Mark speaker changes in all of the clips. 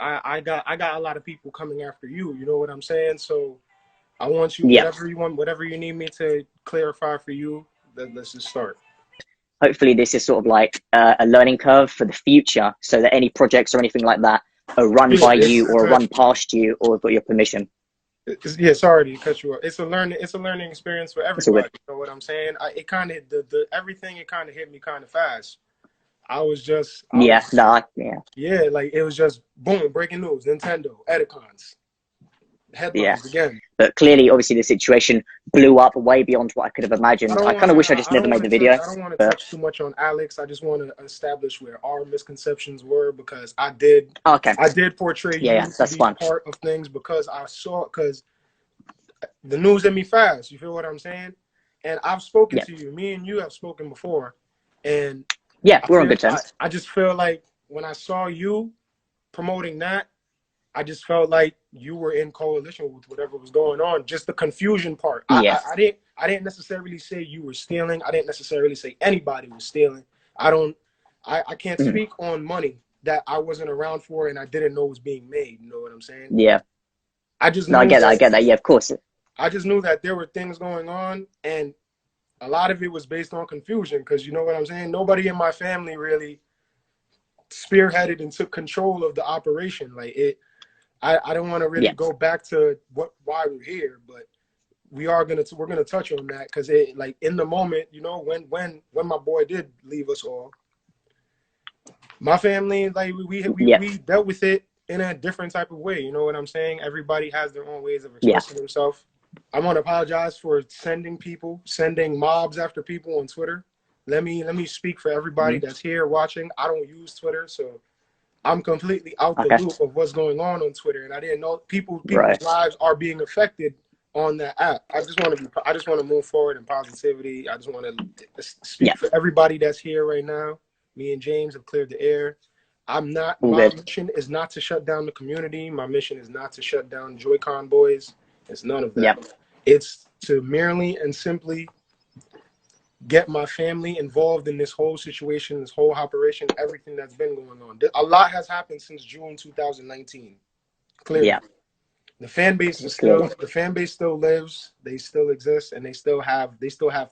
Speaker 1: I got a lot of people coming after you. You know what I'm saying? So I want you,
Speaker 2: Yeah.
Speaker 1: whatever you need me to clarify for you. Let's just start.
Speaker 2: Hopefully this is sort of like a learning curve for the future, so that any projects or anything like that are run
Speaker 1: Yeah,
Speaker 2: by you or run past you or got your permission.
Speaker 1: yeah. Sorry to cut you off. It's a learning experience for
Speaker 2: It's all
Speaker 1: everybody.
Speaker 2: good.
Speaker 1: You know what I'm saying? It kind of the everything. It kind of hit me kind of fast. I
Speaker 2: Yeah,
Speaker 1: was,
Speaker 2: no, yeah,
Speaker 1: yeah, like it was just boom, breaking news, Nintendo, Etikons,
Speaker 2: yeah.
Speaker 1: headlines again.
Speaker 2: But clearly, obviously, the situation blew up way beyond what I could have imagined. I kind of wish I just never made the video,
Speaker 1: I don't want to
Speaker 2: but
Speaker 1: touch too much on Alex. I just want to establish where our misconceptions were because
Speaker 2: okay,
Speaker 1: I did portray
Speaker 2: yeah, yeah,
Speaker 1: you to
Speaker 2: that's
Speaker 1: be
Speaker 2: fine.
Speaker 1: part of things because because the news hit me fast. You feel what I'm saying? And I've spoken
Speaker 2: Yeah,
Speaker 1: to you. Me and you have spoken before, and
Speaker 2: yeah, we're on good terms.
Speaker 1: I just feel like when I saw you promoting that, I just felt like you were in coalition with whatever was going on. Just the confusion part.
Speaker 2: Yeah.
Speaker 1: I didn't necessarily say you were stealing. I didn't necessarily say anybody was stealing. I don't. I can't
Speaker 2: Mhm.
Speaker 1: speak on money that I wasn't around for and I didn't know was being made. You know what I'm saying?
Speaker 2: Yeah.
Speaker 1: I just
Speaker 2: No, I
Speaker 1: knew
Speaker 2: get that. I
Speaker 1: that
Speaker 2: get that. Yeah, of course.
Speaker 1: I just knew that there were things going on, and a lot of it was based on confusion. Because you know what I'm saying. Nobody in my family really spearheaded and took control of the operation. Like it. I don't want to really
Speaker 2: Yeah.
Speaker 1: go back to why we're here, but we're gonna touch on that because it like in the moment, you know, when my boy did leave us all, my family like
Speaker 2: Yeah.
Speaker 1: we dealt with it in a different type of way. You know what I'm saying? Everybody has their own ways of
Speaker 2: Yeah.
Speaker 1: expressing themselves. I want to apologize for sending mobs after people on Twitter. Let me speak for everybody
Speaker 2: Mhm.
Speaker 1: that's here watching. I don't use Twitter, so I'm completely out the
Speaker 2: Okay.
Speaker 1: loop of what's going on Twitter, and I didn't know people's
Speaker 2: Right.
Speaker 1: lives are being affected on that app. I just want to move forward in positivity. I just want to
Speaker 2: Yeah.
Speaker 1: speak for everybody that's here right now. Me and James have cleared the air.
Speaker 2: All
Speaker 1: My
Speaker 2: good.
Speaker 1: mission is not to shut down the community. My mission is not to shut down Joy-Con boys. It's none of
Speaker 2: Yeah.
Speaker 1: that. It's to merely and simply get my family involved in this whole situation, this whole operation, everything that's been going on. A lot has happened since June 2019. Clearly,
Speaker 2: Yeah. Clearly.
Speaker 1: the fan base still lives, they still exist, and they still have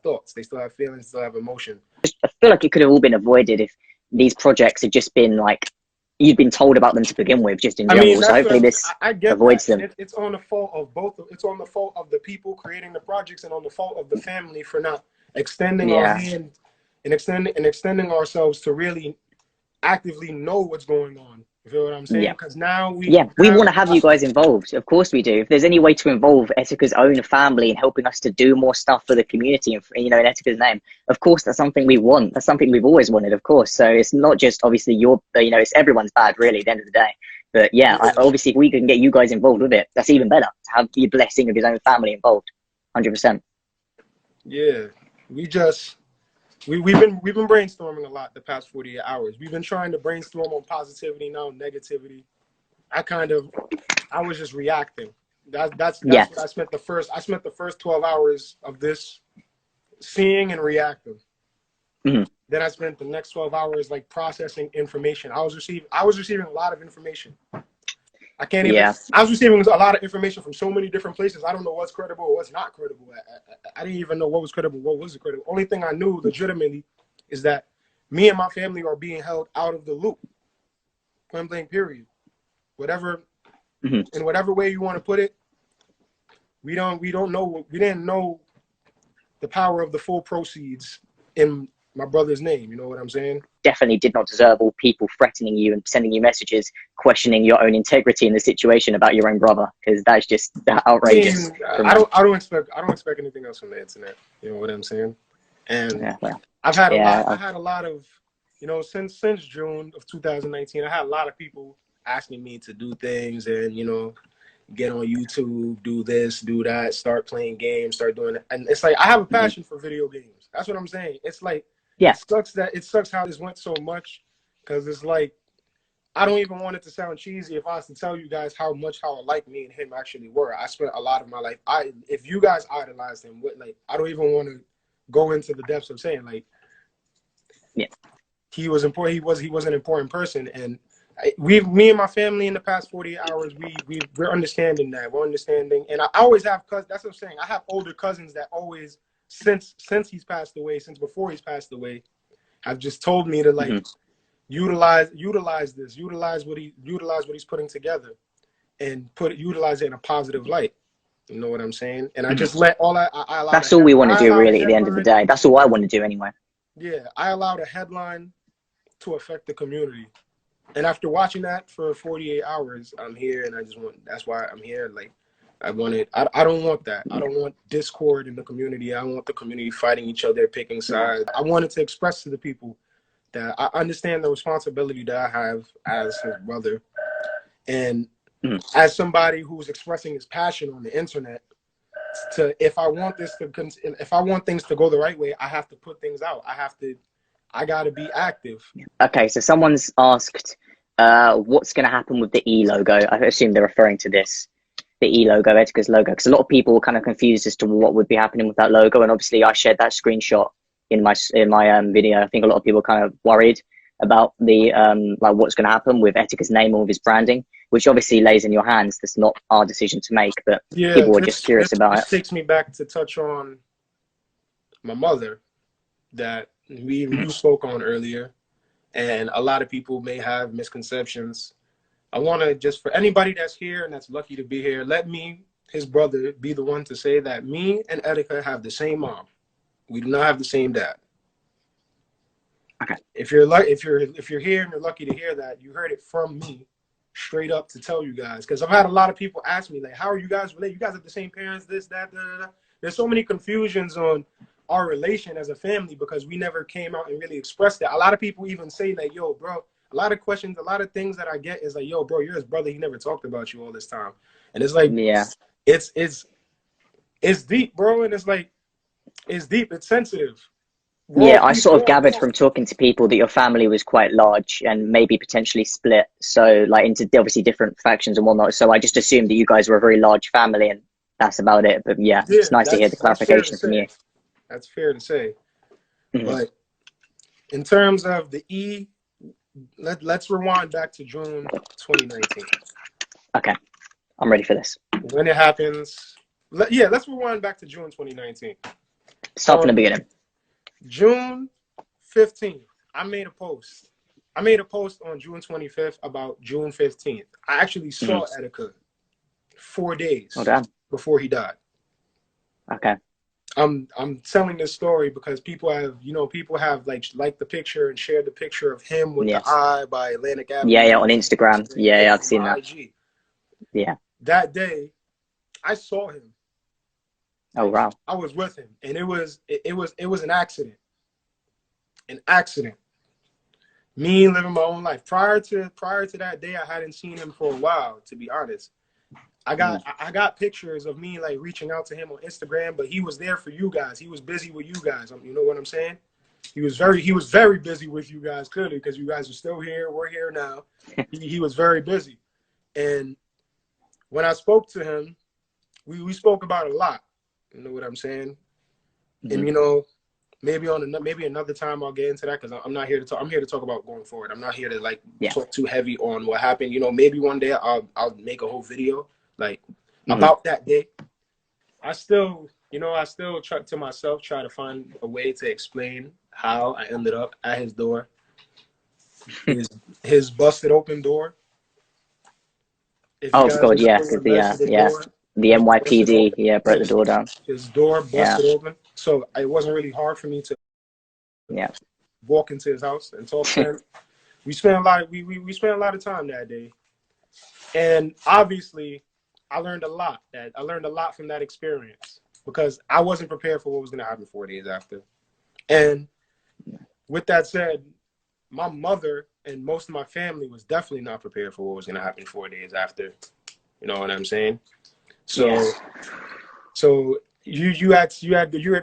Speaker 1: thoughts, they still have feelings, still have emotion.
Speaker 2: I feel like it could have all been avoided if these projects had just been like you'd been told about them to begin with, just in
Speaker 1: I mean,
Speaker 2: general. So
Speaker 1: that's what
Speaker 2: hopefully
Speaker 1: I'm.
Speaker 2: this
Speaker 1: I get that,
Speaker 2: avoids
Speaker 1: and
Speaker 2: them.
Speaker 1: it's on the fault of both. It's on the fault of the people creating the projects, and on the fault of the family for not extending our
Speaker 2: Yeah.
Speaker 1: hand and extending ourselves to really actively know what's going on. You feel what I'm saying?
Speaker 2: Yeah.
Speaker 1: Because now
Speaker 2: Yeah, we want to have you guys involved. Of course we do. If there's any way to involve Etika's own family in helping us to do more stuff for the community and, in Etika's name, of course, that's something we want. That's something we've always wanted, of course. So it's not just obviously it's everyone's bad, really, at the end of the day. But yeah,
Speaker 1: yeah,
Speaker 2: obviously, if we can get you guys involved with it, that's even better to have the blessing of his own family involved. 100%.
Speaker 1: yeah, we just we've been brainstorming a lot the past 48 hours. We've been trying to brainstorm on positivity, now negativity. I was just reacting. That's
Speaker 2: Yeah.
Speaker 1: what I spent the first 12 hours of this seeing and reacting.
Speaker 2: Mhm.
Speaker 1: Then I spent the next 12 hours like processing information. I was receiving a lot of information.
Speaker 2: Yeah.
Speaker 1: I was receiving a lot of information from so many different places. I don't know what's credible or what's not credible. I didn't even know what was credible, what wasn't credible. Only thing I knew legitimately is that me and my family are being held out of the loop. Point blank, period. Whatever,
Speaker 2: Mhm.
Speaker 1: in whatever way you want to put it, we didn't know the power of the full proceeds in my brother's name. You know what I'm saying?
Speaker 2: Definitely did not deserve all people threatening you and sending you messages questioning your own integrity in the situation about your own brother, because that's just
Speaker 1: I
Speaker 2: outrageous
Speaker 1: mean,
Speaker 2: from that.
Speaker 1: I don't expect anything else from the internet. You know what I'm saying? And
Speaker 2: Yeah, well,
Speaker 1: I
Speaker 2: yeah,
Speaker 1: had a lot of, you know, since June of 2019, I had a lot of people asking me to do things and, you know, get on YouTube, do this, do that, start playing games, start doing it. And it's like I have a
Speaker 2: mhm.
Speaker 1: passion for video games. That's what I'm saying. It's like
Speaker 2: Yeah,
Speaker 1: it sucks how this went so much because it's like I don't even want it to sound cheesy if I was to tell you guys how alike me and him actually were. I spent a lot of my life. If you guys idolized him, what like I don't even want to go into the depths of saying like
Speaker 2: yeah,
Speaker 1: he was important. He was an important person, and Me and my family in the past 48 hours, we're understanding that. We're understanding, and I always have cousins. That's what I'm saying. I have older cousins that always, since he's passed away, since before he's passed away, have just told me to like utilize this, utilize what he's putting together, and utilize it in a positive light. You know what I'm saying? And I just let I allow
Speaker 2: That's all we want to do, really. At the end of the day, that's all I want to do anyway.
Speaker 1: Yeah, I allowed a headline to affect the community. And after watching that for 48 hours, I'm here, and that's why I'm here. Like, I don't want that. I don't want discord in the community. I don't want the community fighting each other, picking sides. I wanted to express to the people that I understand the responsibility that I have as his brother. And as somebody who's expressing his passion on the internet, if I want things to go the right way, I have to put things out. I got to be active.
Speaker 2: Okay, so someone's asked, what's going to happen with the E logo? I assume they're referring to this, the E logo, Etika's logo, because a lot of people were kind of confused as to what would be happening with that logo. And obviously, I shared that screenshot in my video. I think a lot of people are kind of worried about the like what's going to happen with Etika's name or with his branding, which obviously lays in your hands. That's not our decision to make, but people were just curious about it.
Speaker 1: This takes me back to touch on my mother that we spoke on earlier, and a lot of people may have misconceptions. I want to just, for anybody that's here and that's lucky to be here, let me, his brother, be the one to say that me and Etika have the same mom. We do not have the same dad.
Speaker 2: Okay.
Speaker 1: If you're here and you're lucky to hear that, you heard it from me, straight up, to tell you guys. Because I've had a lot of people ask me, like, how are you guys related? You guys have the same parents, this, that, da, da, da. There's so many confusions on our relation as a family because we never came out and really expressed that. A lot of people even say, like, yo, bro, a lot of questions, a lot of things that I get is like, yo, bro, you're his brother. He never talked about you all this time. And it's like,
Speaker 2: yeah,
Speaker 1: it's deep, bro. And it's like, it's deep. It's sensitive.
Speaker 2: Yeah, I sort of gathered from talking to people that your family was quite large and maybe potentially split, so like into obviously different factions and whatnot. So I just assumed that you guys were a very large family, and that's about it. But yeah, it's nice to hear the clarification from you.
Speaker 1: That's fair to say. But in terms of the E, let's rewind back to June 2019.
Speaker 2: Okay, I'm ready for this.
Speaker 1: When it happens, let's rewind back to June 2019.
Speaker 2: Start from the beginning.
Speaker 1: June 15th, I made a post. I made a post on June 25th about June 15th. I actually saw Etika 4 days before he died.
Speaker 2: Okay.
Speaker 1: I'm telling this story because people have liked the picture and shared the picture of him with the eye by Atlantic Avenue.
Speaker 2: Yeah, on Instagram. Yeah, I've seen that.
Speaker 1: IG.
Speaker 2: Yeah.
Speaker 1: That day, I saw him.
Speaker 2: Oh wow!
Speaker 1: I was with him, and it was an accident. An accident. Me living my own life. Prior to that day, I hadn't seen him for a while. To be honest, I got pictures of me like reaching out to him on Instagram, but he was there for you guys. He was busy with you guys. You know what I'm saying? He was very busy with you guys, clearly, because you guys are still here. We're here now. He was very busy, and when I spoke to him, we spoke about a lot. You know what I'm saying? And maybe another time I'll get into that because I'm not here to talk. I'm here to talk about going forward. I'm not here to talk too heavy on what happened. Maybe one day I'll make a whole video about that day. I still try to find a way to explain how I ended up at his door. His busted open door.
Speaker 2: Oh God, yeah, the NYPD, broke the door down.
Speaker 1: His door busted open, so it wasn't really hard for me to walk into his house and talk to him. We spent a lot of time that day, and obviously, I learned a lot from that experience because I wasn't prepared for what was going to happen 4 days after. And with that said, my mother and most of my family was definitely not prepared for what was going to happen 4 days after. You know what I'm saying? So you had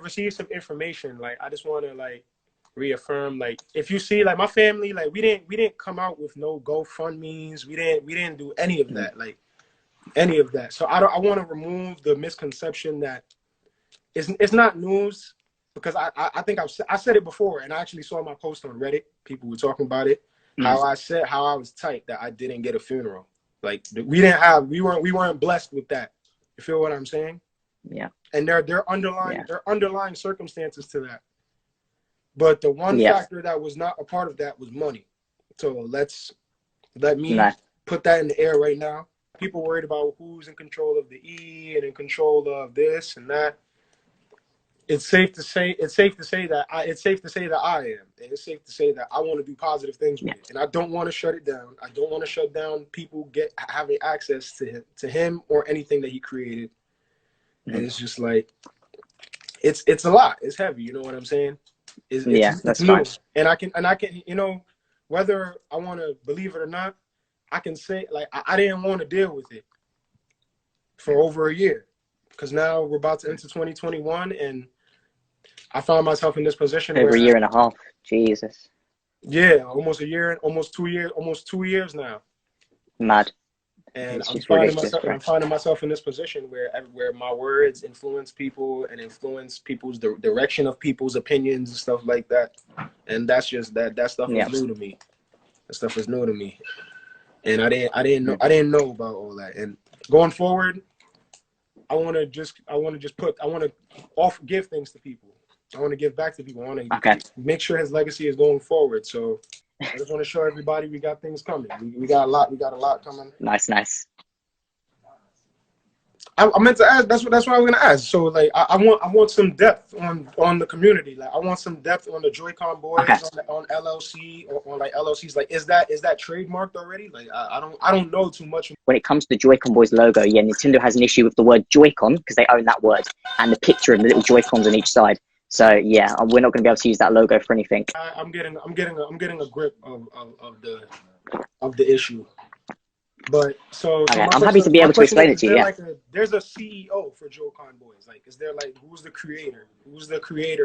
Speaker 1: received some information. Like, I just want to reaffirm, if you see my family, we didn't come out with no GoFundMes. We didn't do any of that. Any of that. So I want to remove the misconception that it's not news, because I think I said it before, and I actually saw my post on Reddit. People were talking about it. how I said how I was tight that I didn't get a funeral. Like we weren't blessed with that. You feel what I'm saying?
Speaker 2: Yeah.
Speaker 1: And there are underlying circumstances to that. But the one factor that was not a part of that was money. So let me put that in the air right now. People worried about who's in control of the E and in control of this and that. It's safe to say that I am. And it's safe to say that I want to do positive things with it. And I don't want to shut it down. I don't want to shut down people having access to him or anything that he created. And it's just like it's a lot. It's heavy, you know what I'm saying? It's new. And I can whether I want to believe it or not, I can say like I didn't want to deal with it for over a year. Because now we're about to enter 2021 and I found myself in this position
Speaker 2: over a year and a half. Jesus.
Speaker 1: Yeah, almost a year, almost 2 years now.
Speaker 2: Mad.
Speaker 1: And I'm finding myself in this position where my words influence people and influence people's direction of people's opinions and stuff like that. And that's just that stuff is new to me. That stuff is new to me. And I didn't know about all that. And going forward, I want to give things to people. I want to give back to people. I want to make sure his legacy is going forward. So I just want to show everybody we got things coming. We got a lot coming.
Speaker 2: Nice.
Speaker 1: I meant to ask. That's what I was gonna ask. So like, I want some depth on the community. Like, I want some depth on the Joy-Con boys, on LLC, or on like LLCs. Like, is that trademarked already? Like, I don't know too much.
Speaker 2: When it comes to the Joy-Con boys logo, Nintendo has an issue with the word Joy-Con because they own that word and the picture of the little Joy-Cons on each side. So yeah, we're not going to be able to use that logo for anything.
Speaker 1: I'm getting a grip of the issue. But so
Speaker 2: I'm happy to be able to explain it to you. Yeah.
Speaker 1: There's a CEO for Joy-Con boys. Like, is there like who's the creator?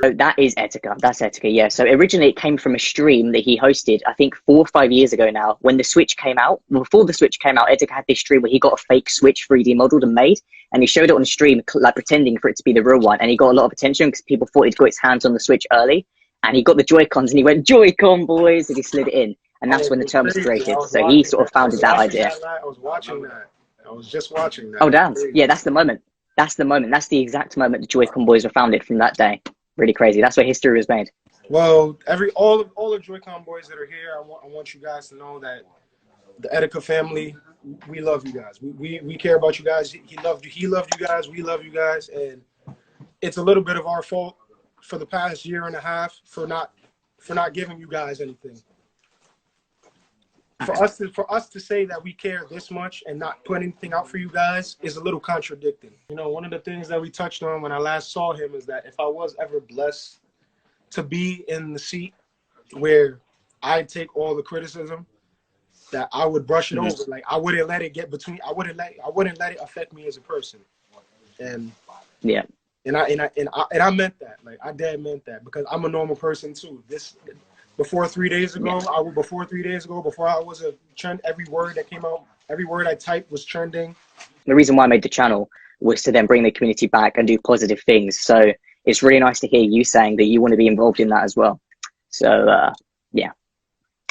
Speaker 2: So that is Etika. That's Etika. Yeah. So originally it came from a stream that he hosted, I think 4 or 5 years ago now. When the Switch came out, before the Switch came out, Etika had this stream where he got a fake Switch 3D modeled and made, and he showed it on the stream, like pretending for it to be the real one. And he got a lot of attention because people thought he'd got his hands on the Switch early, and he got the Joy-Cons and he went Joy-Con boys, and he slid it in. And that's when the term was created. So he sort of founded that idea.
Speaker 1: I was watching that. I was just watching that.
Speaker 2: Oh, damn. Yeah, that's the moment. That's the exact moment the Joy-Con boys were founded, from that day. Really crazy. That's where history was made.
Speaker 1: Well, all the Joy-Con boys that are here, I want you guys to know that the Etika family, we love you guys. We care about you guys. He loved you guys. We love you guys. And it's a little bit of our fault for the past year and a half for not giving you guys anything. For us to say that we care this much and not put anything out for you guys is a little contradicting. You know, one of the things that we touched on when I last saw him is that if I was ever blessed to be in the seat where I take all the criticism, that I would brush it over. Like, I wouldn't let it get between. I wouldn't let it affect me as a person. And and I meant that. Like, I dead meant that, because I'm a normal person too. Before 3 days ago, before I was a trend, every word that came out, every word I typed was trending.
Speaker 2: The reason why I made the channel was to then bring the community back and do positive things. So it's really nice to hear you saying that you want to be involved in that as well. So yeah,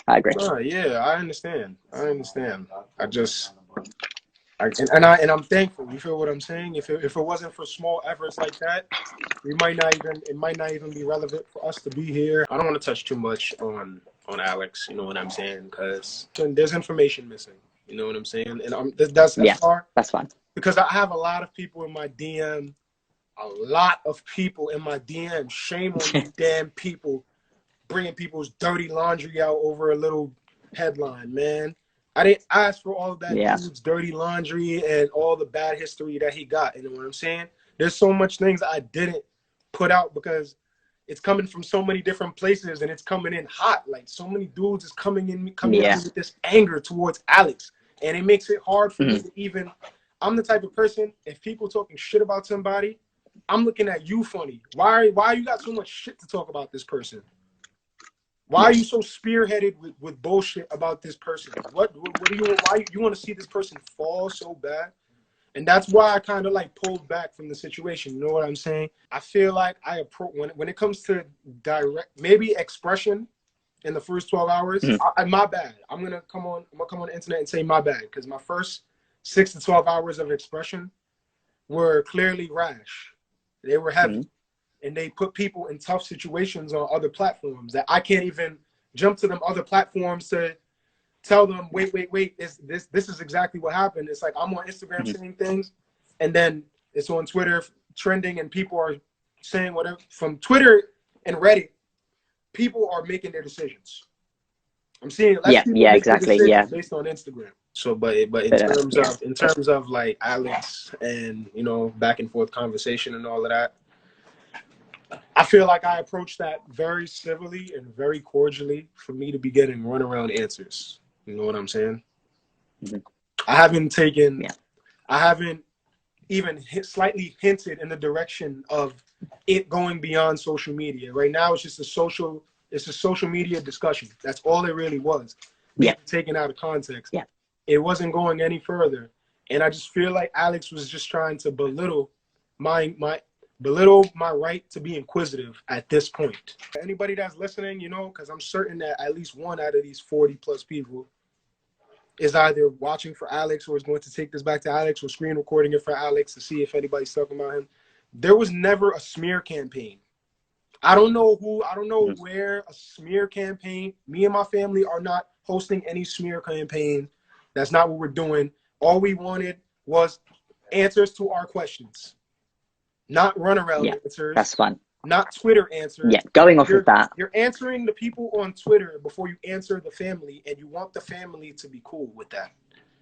Speaker 2: I agree.
Speaker 1: Yeah, I understand. I'm thankful. You feel what I'm saying? If it wasn't for small efforts like that, it might not even be relevant for us to be here. I don't want to touch too much on Alex, you know what I'm saying? Because there's information missing, you know what I'm saying? And that's hard.
Speaker 2: That's fine.
Speaker 1: Because I have a lot of people in my DM, Shame on you damn people bringing people's dirty laundry out over a little headline, man. I didn't ask for all of that dude's dirty laundry and all the bad history that he got. You know what I'm saying? There's so much things I didn't put out because it's coming from so many different places and it's coming in hot. Like, so many dudes is coming at me with this anger towards Alex. And it makes it hard for me to even, I'm the type of person, if people talking shit about somebody, I'm looking at you funny. Why you got so much shit to talk about this person? Why are you so spearheaded with bullshit about this person? Why you want to see this person fall so bad? And that's why I kind of like pulled back from the situation. You know what I'm saying? I feel like when it comes to direct, maybe expression in the first 12 hours. My bad. I'm gonna come on the internet and say my bad, because my first 6 to 12 hours of expression were clearly rash. They were heavy, and they put people in tough situations on other platforms that I can't even jump to them other platforms to tell them, wait, this is exactly what happened. It's like I'm on Instagram saying things, and then it's on Twitter trending, and people are saying whatever. From Twitter and Reddit, people are making their decisions. I'm seeing less people make
Speaker 2: exactly.
Speaker 1: decisions based on Instagram. So, but in terms of like Alex and, you know, back and forth conversation and all of that, I feel like I approached that very civilly and very cordially for me to be getting runaround answers. You know what I'm saying? I haven't even slightly hinted in the direction of it going beyond social media. Right now, it's just a social media discussion. That's all it really was. Being taken out of context. It wasn't going any further. And I just feel like Alex was just trying to belittle my right to be inquisitive at this point. Anybody that's listening, you know, because I'm certain that at least one out of these 40 plus people is either watching for Alex or is going to take this back to Alex or screen recording it for Alex to see if anybody's talking about him. There was never a smear campaign. I don't know where a smear campaign. Me and my family are not hosting any smear campaign. That's not what we're doing. All we wanted was answers to our questions. Not runaround answers.
Speaker 2: That's fun.
Speaker 1: Not Twitter answers.
Speaker 2: Yeah, going off of that.
Speaker 1: You're answering the people on Twitter before you answer the family, and you want the family to be cool with that.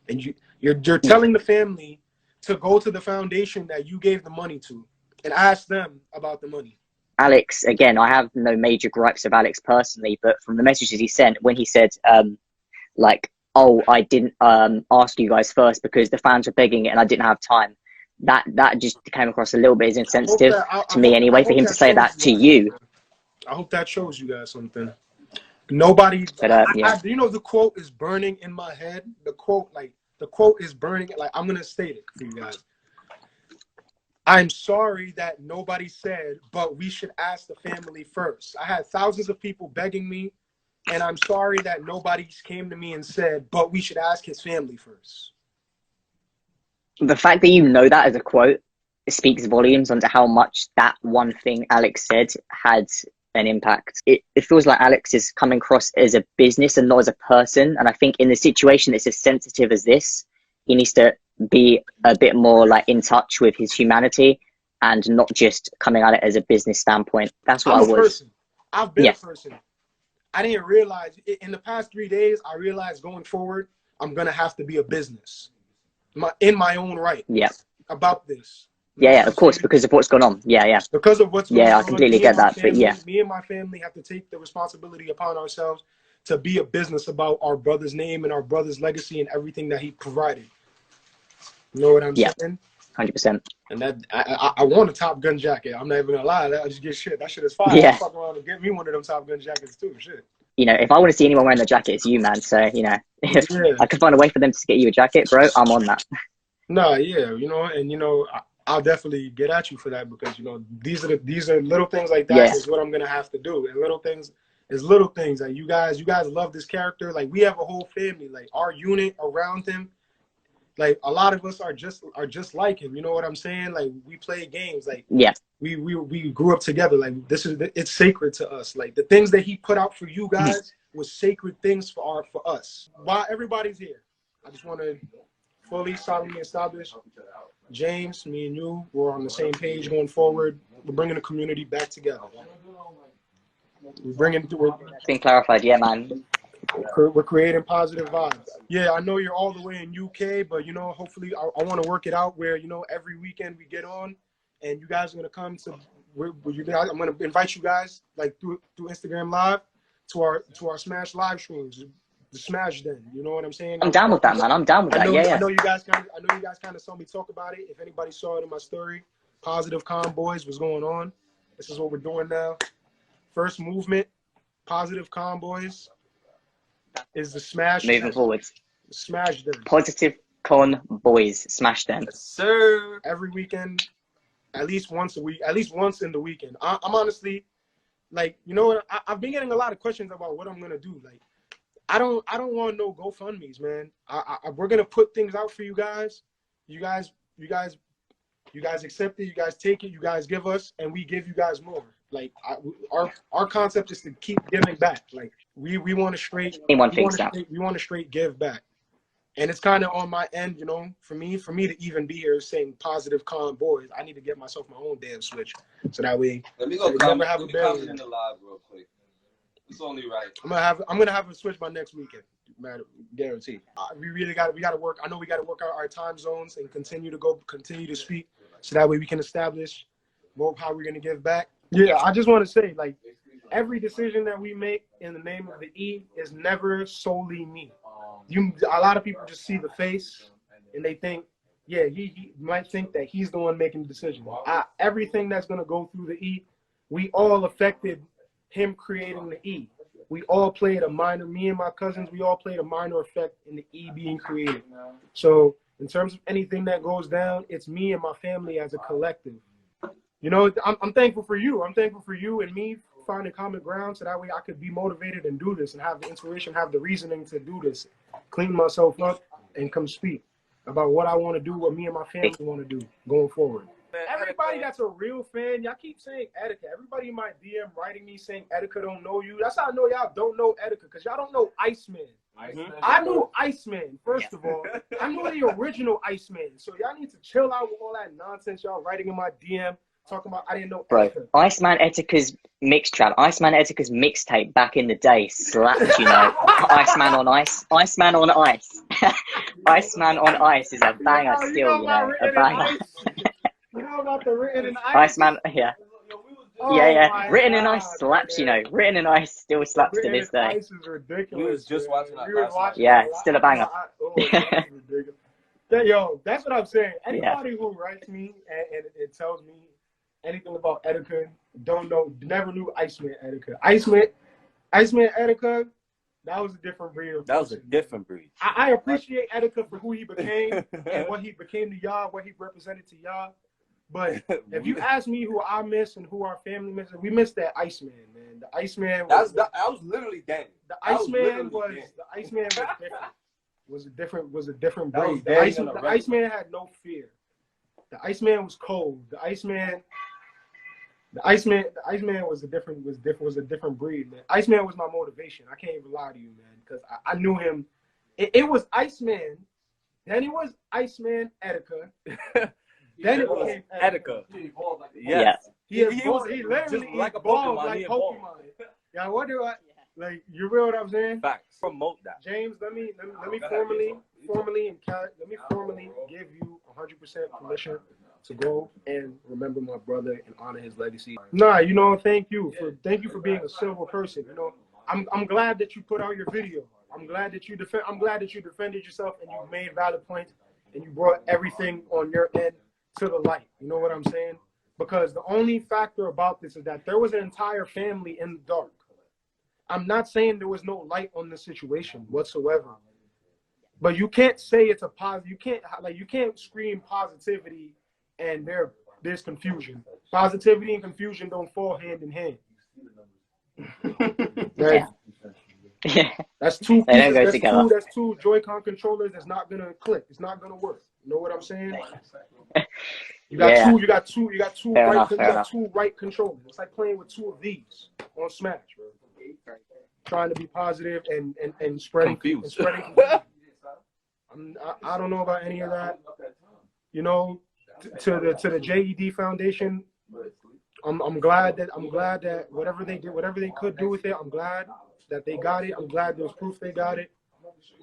Speaker 1: And you're telling the family to go to the foundation that you gave the money to and ask them about the money.
Speaker 2: Alex, again, I have no major gripes of Alex personally, but from the messages he sent, when he said, like, oh, I didn't ask you guys first because the fans were begging it and I didn't have time. That just came across a little bit as insensitive to me anyway, for him to say that to you.
Speaker 1: I hope that shows you guys something. Nobody, you know, the quote is burning in my head. The quote is burning. Like, I'm going to state it for you guys. I'm sorry that nobody said, but we should ask the family first. I had thousands of people begging me, and I'm sorry that nobody came to me and said, but we should ask his family first.
Speaker 2: The fact that you know that as a quote speaks volumes onto how much that one thing Alex said had an impact. It feels like Alex is coming across as a business and not as a person. And I think in the situation that's as sensitive as this, he needs to be a bit more like in touch with his humanity and not just coming at it as a business standpoint. That's what
Speaker 1: I've been a person. I didn't realize in the past 3 days, I realized going forward, I'm going to have to be a business in my own right about this.
Speaker 2: Yeah, of course, because of what's going on.
Speaker 1: Because of what's going on.
Speaker 2: Yeah, I completely get that.
Speaker 1: Family,
Speaker 2: but yeah,
Speaker 1: me and my family have to take the responsibility upon ourselves to be a business about our brother's name and our brother's legacy and everything that he provided. You know what I'm saying?
Speaker 2: 100%.
Speaker 1: And that I want a Top Gun jacket. I'm not even gonna lie. I just get shit. That shit is fire.
Speaker 2: Yeah.
Speaker 1: Fuck around and get me one of them Top Gun jackets too. Shit.
Speaker 2: You know, if I want to see anyone wearing the jacket, it's you, man. So, you know, if I can find a way for them to get you a jacket, bro, I'm on that.
Speaker 1: No, yeah, you know, and you know, I'll definitely get at you for that because you know these are little things like that is what I'm gonna have to do, and little things that you guys love this character. Like we have a whole family, like our unit around him. Like a lot of us are just like him. You know what I'm saying? Like we play games. Like we grew up together. Like it's sacred to us. Like the things that he put out for you guys was sacred things for us. While everybody's here, I just want to fully solemnly establish, James, me and you, we're on the same page going forward. We're bringing the community back together.
Speaker 2: It's been clarified, yeah, man.
Speaker 1: We're creating positive vibes. Yeah, I know you're all the way in UK, but you know, hopefully, I want to work it out where you know every weekend we get on, and you guys are gonna come to. I'm gonna invite you guys like through Instagram Live to our Smash live streams, the Smash Den. You know what I'm saying?
Speaker 2: I'm down with that, man. I'm down with that.
Speaker 1: I know you guys kind of saw me talk about it. If anybody saw it in my story, Positive Conboys was going on. This is what we're doing now. First movement, Positive Conboys. Is the Smash
Speaker 2: moving forward?
Speaker 1: Smash Den.
Speaker 2: Positive Con Boys Smash Den.
Speaker 1: Yes, sir. Every weekend, at least once a week, at least once in the weekend. I'm honestly, like, you know what? I've been getting a lot of questions about what I'm gonna do. Like, I don't want no GoFundMe's, man. We're gonna put things out for you guys. You guys accept it. You guys take it. You guys give us, and we give you guys more. Like, our concept is to keep giving back. Like, we want to straight give back. And it's kind of on my end, you know, for me to even be here saying positive, calm boys, I need to get myself my own damn switch, so that way.
Speaker 3: Let me go comment in the live real quick. It's only right.
Speaker 1: I'm gonna have a switch by next weekend, man, guaranteed. We gotta work. I know we gotta work out our time zones and continue to speak, so that way we can establish how we're gonna give back. Yeah, I just want to say, like, every decision that we make in the name of the E is never solely me. A lot of people just see the face and they think, yeah, he might think that he's the one making the decision. Everything that's going to go through the E, we all affected him creating the E. We all played me and my cousins, we all played a minor effect in the E being created. So in terms of anything that goes down, it's me and my family as a collective. You know, I'm thankful for you. I'm thankful for you and me finding common ground, so that way I could be motivated and do this and have the inspiration, have the reasoning to do this, clean myself up and come speak about what I want to do, what me and my family want to do going forward. Everybody that's a real fan, y'all keep saying Etika. Everybody in my DM writing me saying Etika don't know you. That's how I know y'all don't know Etika, because y'all don't know Iceman. I knew Iceman, first of all. I knew the original Iceman. So y'all need to chill out with all that nonsense y'all writing in my DM. Talking about I didn't know.
Speaker 2: Bro, Iceman Etika's mixtape back in the day slapped, you know. Iceman on Ice. Iceman on Ice. Iceman on Ice is a banger still, you know. A banger.
Speaker 1: You know about the Written in Ice?
Speaker 2: Iceman, yeah.
Speaker 1: Oh,
Speaker 2: yeah. Written in Ice slaps, you know. Written in Ice still slaps to this day.
Speaker 1: Ice is ridiculous.
Speaker 3: We was just watching that last night.
Speaker 2: Yeah, still a banger.
Speaker 1: Yo, that's what I'm saying. Anybody who writes me and it tells me anything about Etika, never knew Iceman Etika. Iceman Etika, that was a different breed.
Speaker 4: That was a different breed.
Speaker 1: I appreciate Etika for who he became and what he became to y'all, what he represented to y'all. But if you ask me who I miss and who our family misses, we miss that Iceman, man. The Iceman was
Speaker 3: I was literally dead.
Speaker 1: The Iceman was different. Was a different breed. The Iceman had no fear. The Iceman was cold. The Iceman was a different breed, man. Iceman was my motivation. I can't even lie to you, man, because I knew him. It was Iceman, then it was Iceman Etika, then it became Etika.
Speaker 2: Yes.
Speaker 1: He literally
Speaker 4: like
Speaker 1: evolved like Pokemon. Yeah, what do I like? You real what I'm saying?
Speaker 4: Facts. Promote that.
Speaker 1: James, let me formally give you 100% permission to go and remember my brother and honor his legacy. Nah, you know, thank you for being a civil person. You know, I'm glad that you put out your video. I'm glad that you defended yourself and you made valid points and you brought everything on your end to the light. You know what I'm saying? Because the only factor about this is that there was an entire family in the dark. I'm not saying there was no light on the situation whatsoever. But you can't say it's a positive. You can't scream positivity and there's confusion. Positivity and confusion don't fall hand in hand. That's two pieces. That's two Joy-Con controllers that's not gonna click. It's not gonna work. You know what I'm saying? You got two right controllers. It's like playing with two of these on Smash, bro. Trying to be positive and spreading confusion. I don't know about any of that. You know, to the JED Foundation, I'm glad that whatever they did, whatever they could do with it, I'm glad that they got it. I'm glad there's proof they got it.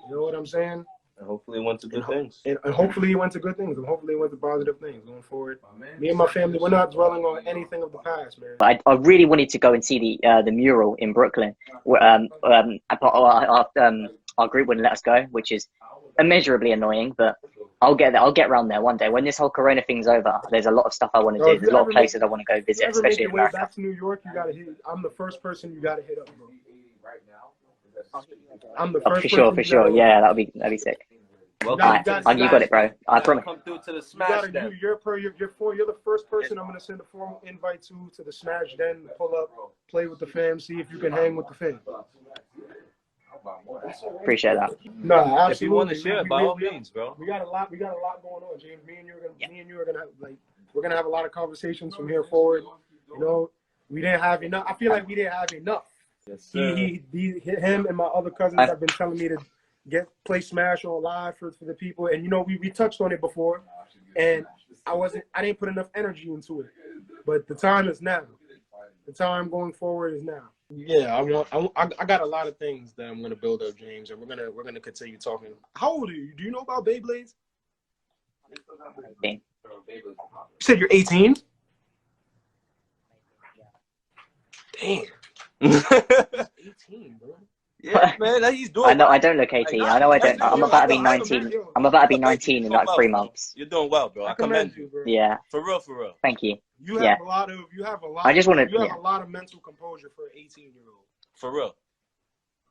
Speaker 1: You know what I'm saying?
Speaker 4: And hopefully it went to good things.
Speaker 1: And hopefully it went to good things. And hopefully it went to positive things going forward. Me and my family, we're not dwelling on anything of the past, man.
Speaker 2: I really wanted to go and see the mural in Brooklyn. Our group wouldn't let us go, which is immeasurably annoying, but I'll get there. I'll get around there one day. When this whole Corona thing's over, there's a lot of stuff I want to do. There's a lot of places I want to go visit, especially in America.
Speaker 1: Back to New York, you gotta hit. I'm the first person you gotta hit up, bro. I'm the first.
Speaker 2: For sure. Yeah, that'd be sick.
Speaker 4: Welcome to the
Speaker 2: You got it, bro. I promise.
Speaker 4: Come through to the
Speaker 1: You
Speaker 4: Smash
Speaker 1: gotta,
Speaker 4: Den.
Speaker 1: you're the first person I'm gonna send a formal invite to the Smash Den, pull up, play with the fam, see if you can hang with the fam.
Speaker 2: Appreciate that.
Speaker 1: No, absolutely.
Speaker 4: If you want to share, by all means, bro.
Speaker 1: We got a lot going on, James. Me and you are gonna have, like, we're gonna have a lot of conversations from here forward. You know, we didn't have enough. I feel like we didn't have enough.
Speaker 4: Yes, sir.
Speaker 1: Him and my other cousins have been telling me to play Smash on live for the people, and you know, we touched on it before, and I didn't put enough energy into it, but the time is now. The time going forward is now. Yeah, I got a lot of things that I'm gonna build up, James, and we're gonna continue talking. How old are you? Do you know about Beyblades?
Speaker 2: 18.
Speaker 1: You said you're 18? Damn. 18, bro.
Speaker 4: Yeah, man, he's doing.
Speaker 2: I know. I don't look 18. I know. I don't. I'm about to be 19. I'm about to be 19 in like 3 months.
Speaker 4: You're doing well, bro. I commend you,
Speaker 1: bro.
Speaker 2: Yeah.
Speaker 4: For real, for real.
Speaker 2: Thank you.
Speaker 1: You have a lot of.
Speaker 2: I just want to.
Speaker 1: You have a lot of mental composure for an 18-year-old.
Speaker 4: For real.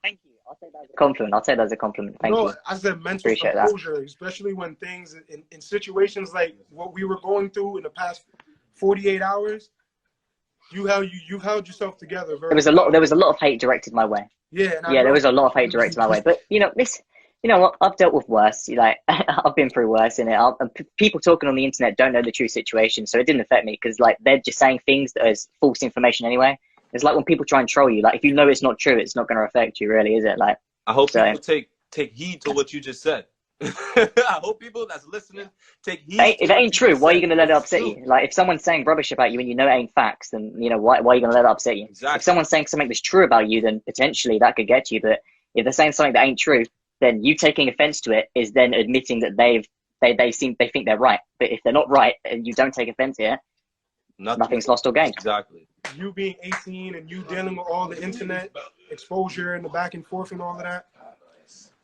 Speaker 2: Thank you. I'll take that as a compliment. I'll take that as a compliment. Thank you.
Speaker 1: I said mental
Speaker 2: Appreciate
Speaker 1: composure, especially when things in situations like what we were going through in the past 48 hours. You held yourself together. Very
Speaker 2: There was a lot of hate directed my way.
Speaker 1: Yeah.
Speaker 2: There was a lot of hate directed my way. But you know what? I've dealt with worse. Like I've been through worse in it. People talking on the internet don't know the true situation, so it didn't affect me because like they're just saying things that is false information anyway. It's like when people try and troll you. Like if you know it's not true, it's not going to affect you, really, is it? Like
Speaker 4: I hope people take heed to what you just said. I hope people that's listening take heed.
Speaker 2: If it ain't true, why are you going to let it upset you? Like if someone's saying rubbish about you and you know it ain't facts, then you know why are you going to let it upset you?
Speaker 4: Exactly.
Speaker 2: If someone's saying something that's true about you, then potentially that could get you. But if they're saying something that ain't true, then you taking offense to it is then admitting that they think they're right. But if they're not right and you don't take offense here, nothing's lost or gained.
Speaker 4: Exactly.
Speaker 1: You being 18 and you dealing with all the internet exposure and the back and forth and all of that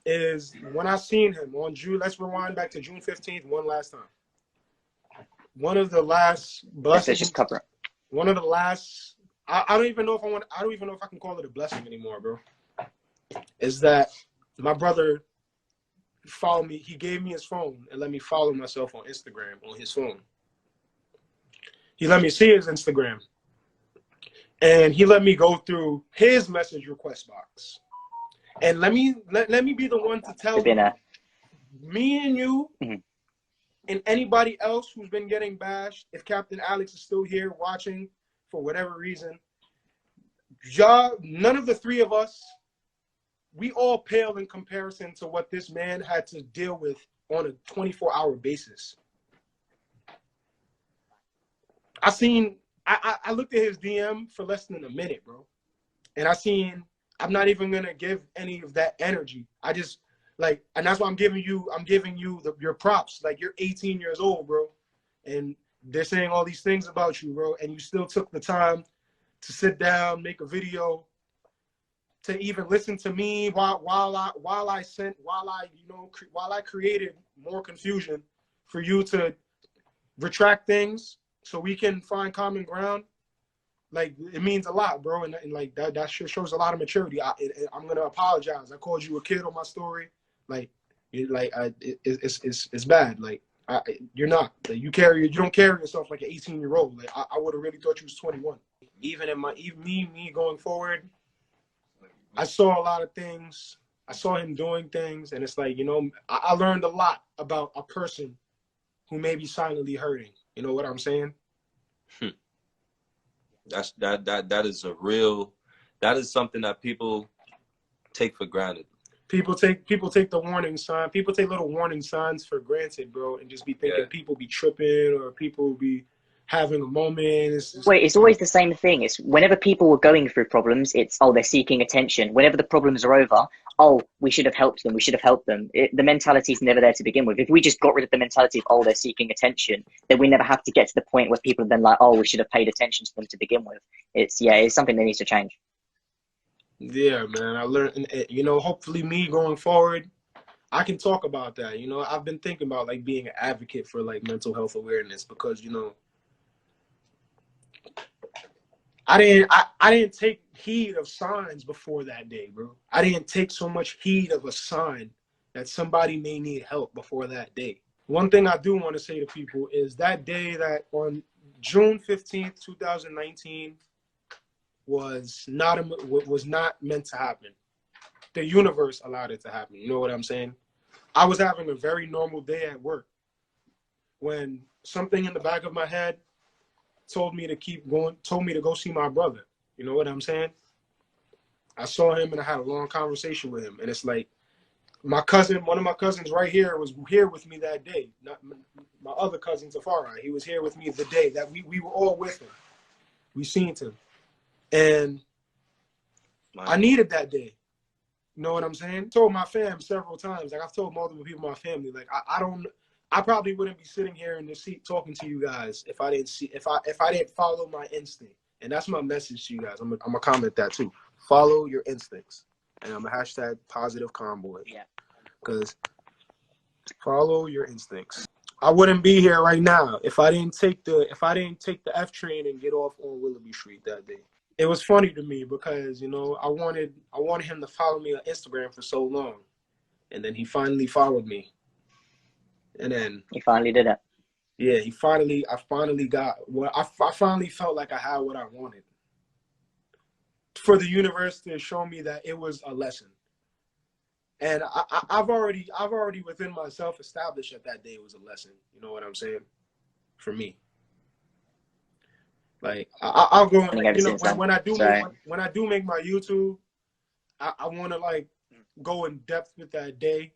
Speaker 1: is when I seen him on June. Let's rewind back to June 15th one last time. One of the last blessings.
Speaker 2: Let's just cover it.
Speaker 1: One of the last. I don't even know if I can call it a blessing anymore, bro. Is that my brother followed me? He gave me his phone and let me follow myself on Instagram on his phone. He let me see his Instagram. And he let me go through his message request box. And let me be the one to tell you, me and you and anybody else who's been getting bashed, if Captain Alex is still here watching for whatever reason, none of the three of us, we all pale in comparison to what this man had to deal with on a 24-hour basis. I looked at his DM for less than a minute, bro. And I'm not even gonna give any of that energy. I just and that's why I'm giving you your props. Like you're 18 years old, bro. And they're saying all these things about you, bro. And you still took the time to sit down, make a video, to even listen to me while I created more confusion for you to retract things so we can find common ground. Like it means a lot, bro, and like that shows a lot of maturity. I'm gonna apologize. I called you a kid on my story. It's bad. Like you're not. Like, you don't carry yourself like an 18-year-old. Like I would have really thought you was 21. Even me going forward, I saw a lot of things. I saw him doing things, and it's like, you know, I learned a lot about a person who may be silently hurting. You know what I'm saying?
Speaker 4: That is something that people take for granted.
Speaker 1: People take the warning sign. People take little warning signs for granted, bro, and just be thinking people be tripping or people be having a moment.
Speaker 2: It's always the same thing. It's whenever people were going through problems, it's, oh, they're seeking attention. Whenever the problems are over, oh, we should have helped them. We should have helped them. The mentality is never there to begin with. If we just got rid of the mentality of, oh, they're seeking attention, then we never have to get to the point where people are then like, oh, we should have paid attention to them to begin with. It's something that needs to change.
Speaker 1: Yeah, man. I learned, you know, hopefully me going forward, I can talk about that. You know, I've been thinking about like being an advocate for like mental health awareness because, you know, I didn't take heed of signs before that day, bro. I didn't take so much heed of a sign that somebody may need help before that day. One thing I do want to say to people is that day, that on June 15th, 2019, was not meant to happen. The universe allowed it to happen. You know what I'm saying? I was having a very normal day at work when something in the back of my head told me to keep going, told me to go see my brother. You know what I'm saying? I saw him and I had a long conversation with him. And it's like, my cousin, one of my cousins right here, was here with me that day. Not my other cousin, Tafari. He was here with me the day that we were all with him. We seen him. And I needed that day. You know what I'm saying? I told my fam several times, like I've told multiple people in my family, like I probably wouldn't be sitting here in the seat talking to you guys if I didn't follow my instinct. And that's my message to you guys. I'm gonna comment that too. Follow your instincts. And I'm a hashtag positive convoy.
Speaker 2: Yeah.
Speaker 1: Because follow your instincts. I wouldn't be here right now if I didn't take the F train and get off on Willoughby Street that day. It was funny to me because, you know, I wanted him to follow me on Instagram for so long. And then he finally followed me. And then
Speaker 2: he finally did it.
Speaker 1: Yeah, I finally got what I finally felt like I had what I wanted. For the universe to show me that it was a lesson. And I've already within myself established that day was a lesson. You know what I'm saying? For me. Like I'll go, like, you know, when I do make my YouTube, I want to like go in depth with that day,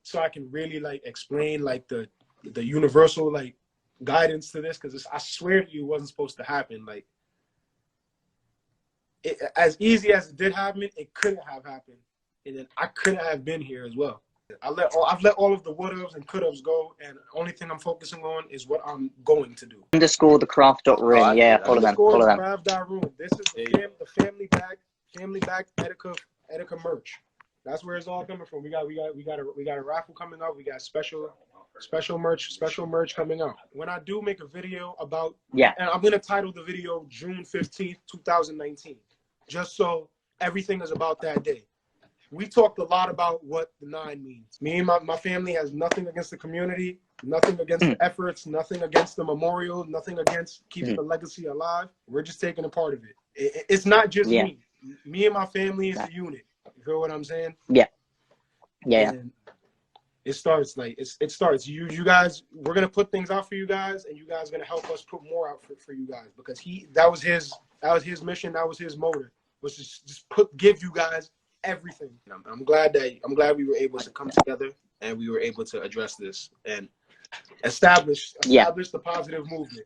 Speaker 1: so I can really like explain like the universal like guidance to this, because I swear to you, it wasn't supposed to happen. Like as easy as it did happen, it couldn't have happened, and then I couldn't have been here as well. I've let all of the would-haves and could-haves go, and the only thing I'm focusing on is what I'm going to do.
Speaker 2: Underscore the craft.room. Yeah, follow them. Follow them.
Speaker 1: Craft.room. This is the family backed Etika merch. That's where it's all coming from. We got a raffle coming up. We got special merch coming out. When I do make a video about, and I'm gonna title the video June 15th, 2019, just so everything is about that day. We talked a lot about what the 9 means. Me and my family has nothing against the community, nothing against the efforts, nothing against the memorial, nothing against keeping the legacy alive. We're just taking a part of it. It's not just me. Me and my family is a unit. You feel what I'm saying?
Speaker 2: Yeah.
Speaker 1: And it starts like it starts. You guys, we're gonna put things out for you guys, and you guys are gonna help us put more out for you guys, because that was his mission, that was his motive, was just give you guys everything. I'm glad we were able to come together and we were able to address this and establish the positive movement.